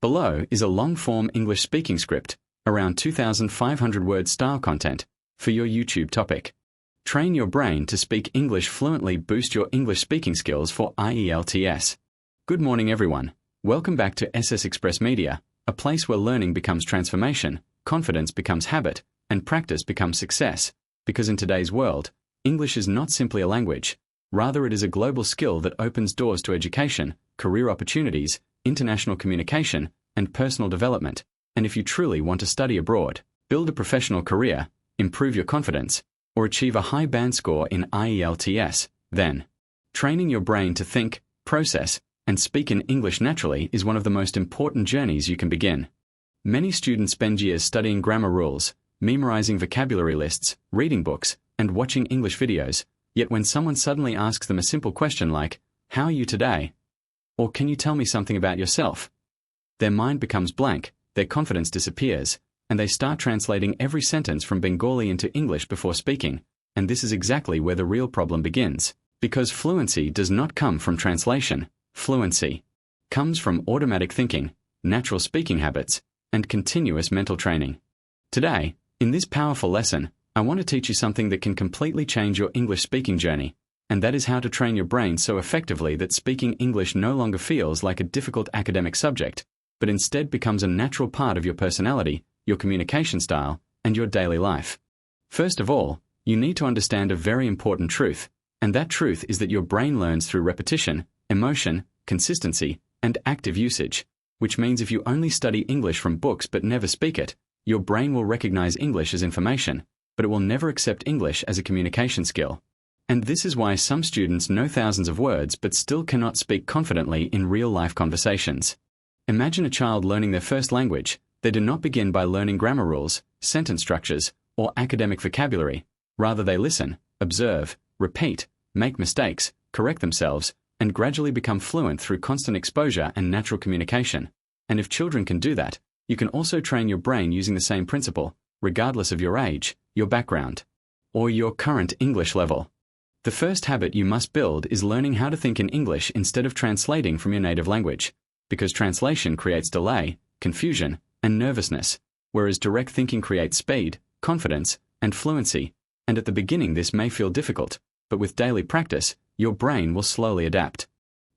Below is a long-form English speaking script, around 2,500 word style content, for your YouTube topic. Train your brain to speak English fluently. Boost your English speaking skills for IELTS. Good morning, everyone. Welcome back to SS Express Media, a place where learning becomes transformation, confidence becomes habit, and practice becomes success. Because in today's world, English is not simply a language. Rather, it is a global skill that opens doors to education, career opportunities, international communication, and personal development. And if you truly want to study abroad, build a professional career, improve your confidence, or achieve a high band score in IELTS, then training your brain to think, process, and speak in English naturally is one of the most important journeys you can begin. Many students spend years studying grammar rules, memorizing vocabulary lists, reading books, and watching English videos, yet when someone suddenly asks them a simple question like, "How are you today?" or "Can you tell me something about yourself?" their mind becomes blank, their confidence disappears, and they start translating every sentence from Bengali into English before speaking, and this is exactly where the real problem begins. Because fluency does not come from translation. Fluency comes from automatic thinking, natural speaking habits, and continuous mental training. Today, in this powerful lesson, I want to teach you something that can completely change your English speaking journey, and that is how to train your brain so effectively that speaking English no longer feels like a difficult academic subject, but instead becomes a natural part of your personality, your communication style, and your daily life. First of all, you need to understand a very important truth, and that truth is that your brain learns through repetition, emotion, consistency, and active usage, which means if you only study English from books but never speak it, your brain will recognize English as information, but it will never accept English as a communication skill. And this is why some students know thousands of words but still cannot speak confidently in real-life conversations. Imagine a child learning their first language. They do not begin by learning grammar rules, sentence structures, or academic vocabulary. Rather, they listen, observe, repeat, make mistakes, correct themselves, and gradually become fluent through constant exposure and natural communication. And if children can do that, you can also train your brain using the same principle, regardless of your age, your background, or your current English level. The first habit you must build is learning how to think in English instead of translating from your native language, because translation creates delay, confusion, and nervousness, whereas direct thinking creates speed, confidence, and fluency. And at the beginning this may feel difficult, but with daily practice, your brain will slowly adapt.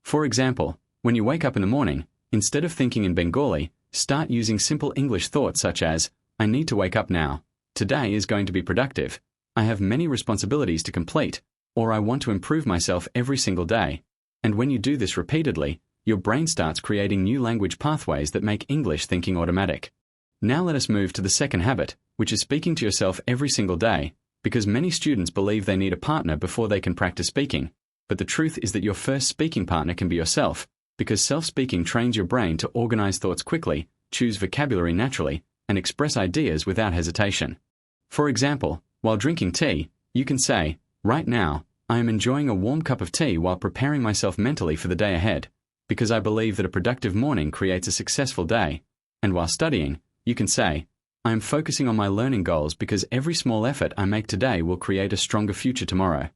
For example, when you wake up in the morning, instead of thinking in Bengali, start using simple English thoughts such as, "I need to wake up now. Today is going to be productive. I have many responsibilities to complete," or "I want to improve myself every single day." And when you do this repeatedly, your brain starts creating new language pathways that make English thinking automatic. Now let us move to the second habit, which is speaking to yourself every single day, because many students believe they need a partner before they can practice speaking. But the truth is that your first speaking partner can be yourself, because self-speaking trains your brain to organize thoughts quickly, choose vocabulary naturally, and express ideas without hesitation. For example, while drinking tea, you can say, "Right now, I am enjoying a warm cup of tea while preparing myself mentally for the day ahead, because I believe that a productive morning creates a successful day." And while studying, you can say, "I am focusing on my learning goals because every small effort I make today will create a stronger future tomorrow."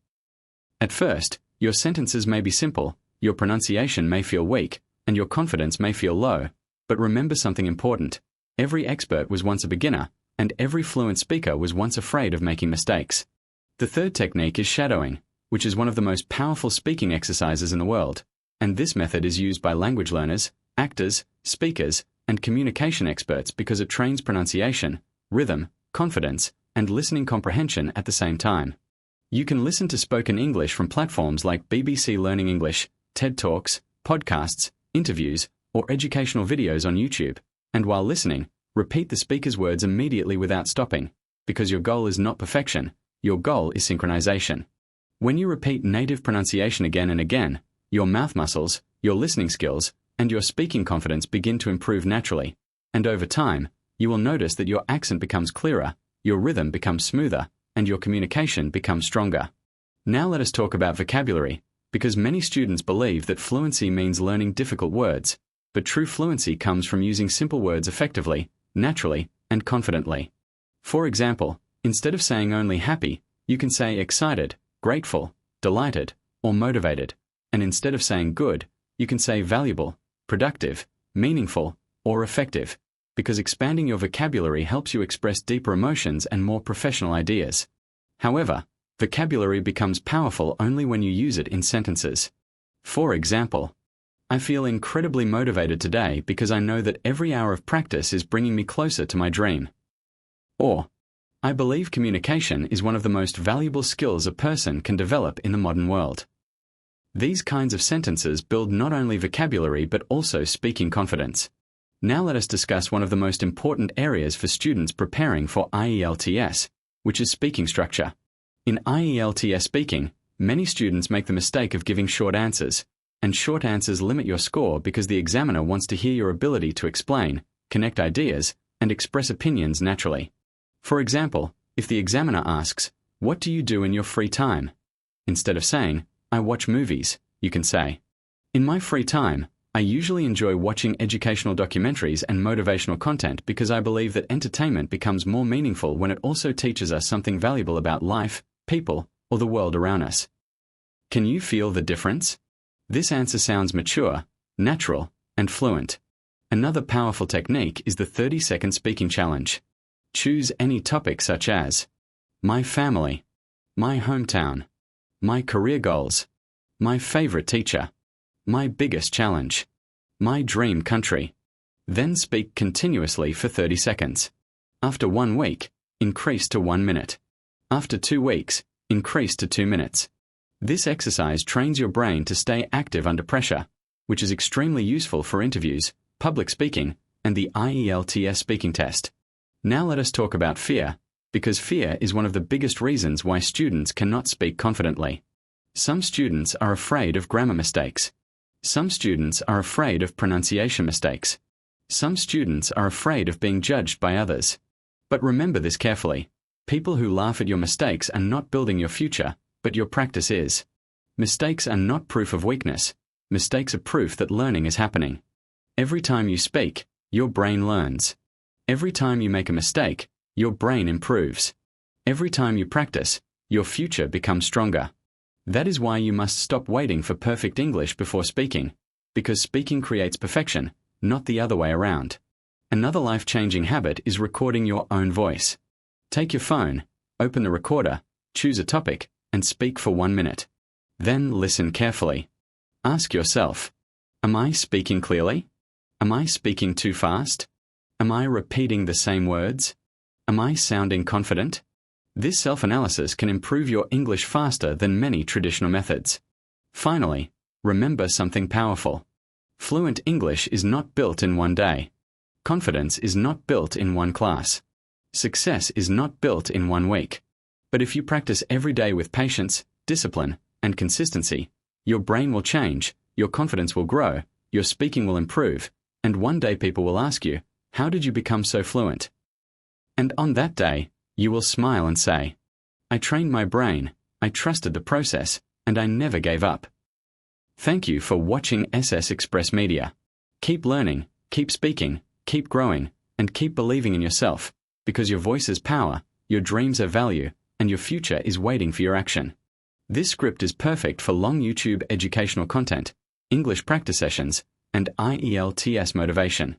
At first, your sentences may be simple, your pronunciation may feel weak, and your confidence may feel low, but remember something important. Every expert was once a beginner, and every fluent speaker was once afraid of making mistakes. The third technique is shadowing, which is one of the most powerful speaking exercises in the world, and this method is used by language learners, actors, speakers, and communication experts because it trains pronunciation, rhythm, confidence, and listening comprehension at the same time. You can listen to spoken English from platforms like BBC Learning English, TED Talks, podcasts, interviews, or educational videos on YouTube, and while listening, repeat the speaker's words immediately without stopping, because your goal is not perfection, your goal is synchronization. When you repeat native pronunciation again and again, your mouth muscles, your listening skills, and your speaking confidence begin to improve naturally, and over time, you will notice that your accent becomes clearer, your rhythm becomes smoother, and your communication becomes stronger. Now let us talk about vocabulary, because many students believe that fluency means learning difficult words, but true fluency comes from using simple words effectively, naturally, and confidently. For example, instead of saying only happy, you can say excited, grateful, delighted, or motivated, and instead of saying good, You can say valuable, productive, meaningful, or effective, because expanding your vocabulary helps you express deeper emotions and more professional ideas. However, vocabulary becomes powerful only when you use it in sentences. For example, I feel incredibly motivated today because I know that every hour of practice is bringing me closer to my dream. Or, I believe communication is one of the most valuable skills a person can develop in the modern world. These kinds of sentences build not only vocabulary but also speaking confidence. Now let us discuss one of the most important areas for students preparing for IELTS, which is speaking structure. In IELTS speaking, many students make the mistake of giving short answers, and short answers limit your score because the examiner wants to hear your ability to explain, connect ideas, and express opinions naturally. For example, if the examiner asks, "What do you do in your free time?" Instead of saying, "I watch movies," you can say, "In my free time, I usually enjoy watching educational documentaries and motivational content because I believe that entertainment becomes more meaningful when it also teaches us something valuable about life, people, or the world around us." Can you feel the difference? This answer sounds mature, natural, and fluent. Another powerful technique is the 30-second speaking challenge. Choose any topic such as my family, my hometown, my career goals, my favorite teacher, my biggest challenge, my dream country. Then speak continuously for 30 seconds. After 1 week, increase to 1 minute. After 2 weeks, increase to 2 minutes. This exercise trains your brain to stay active under pressure, which is extremely useful for interviews, public speaking, and the IELTS speaking test. Now let us talk about fear, because fear is one of the biggest reasons why students cannot speak confidently. Some students are afraid of grammar mistakes. Some students are afraid of pronunciation mistakes. Some students are afraid of being judged by others. But remember this carefully. People who laugh at your mistakes are not building your future, but your practice is. Mistakes are not proof of weakness. Mistakes are proof that learning is happening. Every time you speak, your brain learns. Every time you make a mistake, your brain improves. Every time you practice, your future becomes stronger. That is why you must stop waiting for perfect English before speaking, because speaking creates perfection, not the other way around. Another life-changing habit is recording your own voice. Take your phone, open the recorder, choose a topic, and speak for 1 minute. Then listen carefully. Ask yourself, am I speaking clearly? Am I speaking too fast? Am I repeating the same words? Am I sounding confident? This self-analysis can improve your English faster than many traditional methods. Finally, remember something powerful. Fluent English is not built in one day. Confidence is not built in one class. Success is not built in 1 week. But if you practice every day with patience, discipline, and consistency, your brain will change, your confidence will grow, your speaking will improve, and one day people will ask you, "How did you become so fluent?" And on that day, you will smile and say, "I trained my brain, I trusted the process, and I never gave up." Thank you for watching SS Express Media. Keep learning, keep speaking, keep growing, and keep believing in yourself, because your voice is power, your dreams are value, and your future is waiting for your action. This script is perfect for long YouTube educational content, English practice sessions, and IELTS motivation.